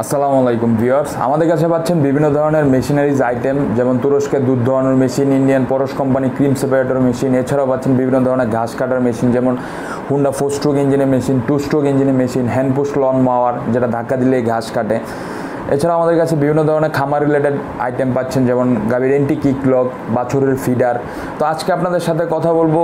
আসসালামু আলাইকুম ভিউয়ার্স, আমাদের কাছে পাচ্ছেন বিভিন্ন ধরনের মেশিনারিজ আইটেম, যেমন তুরস্কের দুধ দোয়ানোর মেশিন, ইন্ডিয়ান পরশ কোম্পানি ক্রিম সেপারেটর মেশিন। এছাড়াও পাচ্ছেন বিভিন্ন ধরনের ঘাস কাটার মেশিন, যেমন হুন্ডা 4 স্ট্রোক ইঞ্জিনের মেশিন, 2 স্ট্রোক ইঞ্জিনের মেশিন, হ্যান্ড পুশ লন মাওয়ার যেটা ধাক্কা দিলেই ঘাস কাটে। এছাড়াও আমাদের কাছে বিভিন্ন ধরনের খামার রিলেটেড আইটেম পাচ্ছেন, যেমন গাভীর এন্টি কিক লক, বাছুরের ফিডার। তো আজকে আপনাদের সাথে কথা বলবো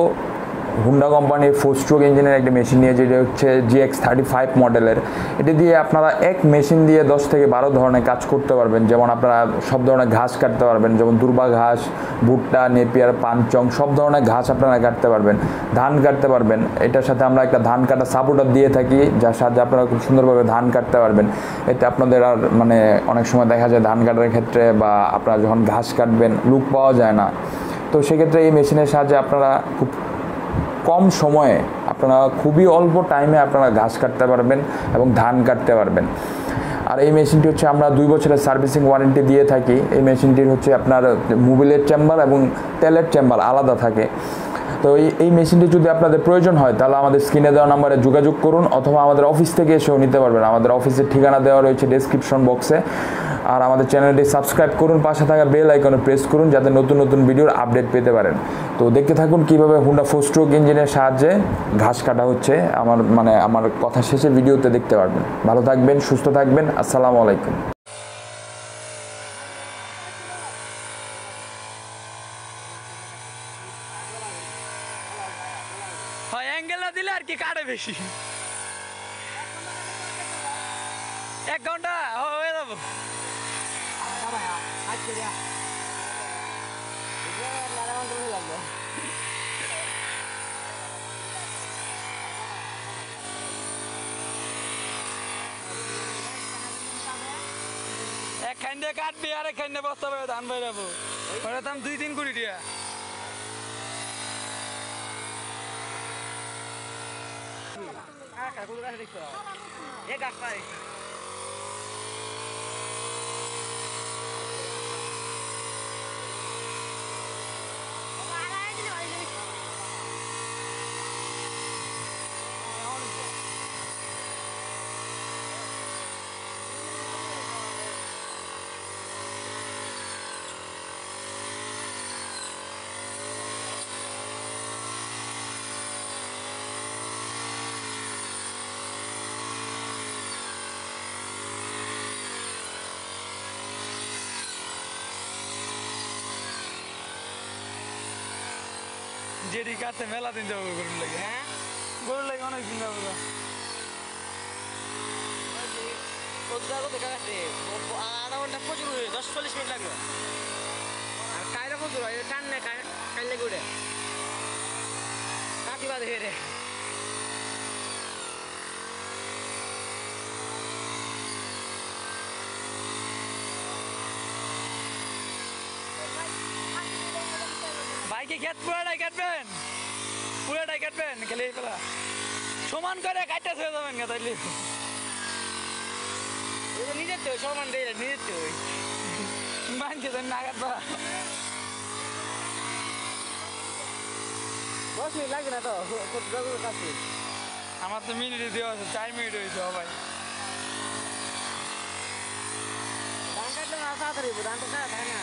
হুন্ডা কোম্পানির 4 স্ট্রোক ইঞ্জিনের একটা মেশিন নিয়ে, যেটা হচ্ছে GX35 মডেলের। এটা দিয়ে আপনারা এক মেশিন দিয়ে 10 থেকে 12 ধরনের কাজ করতে পারবেন। যেমন আপনারা সব ধরনের ঘাস কাটতে পারবেন, যেমন দুর্বা ঘাস, ভুট্টা, নেপিয়ার, পানচং, সব ধরনের ঘাস আপনারা কাটতে পারবেন। ধান কাটতে পারবেন। এটার সাথে আমরা একটা ধান কাটা সাপোর্টার দিয়ে থাকি, যার সাহায্যে আপনারা খুব সুন্দরভাবে ধান কাটতে পারবেন। এতে আপনাদের আর অনেক সময় দেখা যায় ধান কাটার ক্ষেত্রে বা আপনারা যখন ঘাস কাটবেন লুক পাওয়া যায় না। তো সেক্ষেত্রে এই মেশিনের সাহায্যে আপনারা খুব কম সময়ে, আপনারা খুবই অল্প টাইমে আপনারা ঘাস কাটতে পারবেন এবং ধান কাটতে পারবেন। আর এই মেশিনটি হচ্ছে আমরা 2 বছরের সার্ভিসিং ওয়ারেন্টি দিয়ে থাকি। এই মেশিনটির হচ্ছে আপনার মোবিলের চেম্বার এবং তেলের চেম্বার আলাদা থাকে। তো এই মেশিনটি যদি আপনাদের প্রয়োজন হয়, তাহলে আমাদের স্ক্রিনে দেওয়া নাম্বারে যোগাযোগ করুন, অথবা আমাদের অফিস থেকে এসেও নিতে পারবেন। আমাদের অফিসের ঠিকানা দেওয়া রয়েছে ডেসক্রিপশন বক্সে। আর আমাদের চ্যানেলটি সাবস্ক্রাইব করুন, পাশে থাকা বেল আইকনে প্রেস করুন, যাতে নতুন নতুন ভিডিওর আপডেট পেতে পারেন। তো দেখতে থাকুন কীভাবে হুন্ডা 4 স্ট্রোক ইঞ্জিনের সাহায্যে ঘাস কাটা হচ্ছে। আমার কথা শেষে ভিডিওতে দেখতে পারবেন। ভালো থাকবেন, সুস্থ থাকবেন। আসসালামু আলাইকুম। হয় অ্যাঙ্গেল না দিলে আর কি কাটে বেশি। 1 ঘন্টা হয়ে যাবো। একখান দিয়ে কাটবি আর একখান দিয়ে বস্তা পাবে ধান পাই যাবো। ওটা দাম 2-3 কোটি টাকা। যেটি কাটতে মেলা দিন যাবো গরুর লাগে। হ্যাঁ, গরুর লাগে অনেক দিন যাবো। আধা ঘন্টা প্রচুর 10-40 মিনিট লাগবে। আর কায়রা প্রচুর হয়, টান নেই কাইলে করে কাটি বাদে হেরে। বাইকে ক্ষেত পুরাটাই কাটবেন, পুরাটাই কাটবেন, খেলে পেলা সমান করে কাটতে হয়ে যাবেন গা। তাইলে নিজের তো সমান দেয়, নিজের তো মানছে না কাটবা। 10 মিনিট লাগবে না তো কাছে। আমার তো মিনিটে দেওয়া আছে, 4 মিনিট হয়েছে ভাই। ধান কাটলে তাড়াতাড়ি ধানটা খায় না।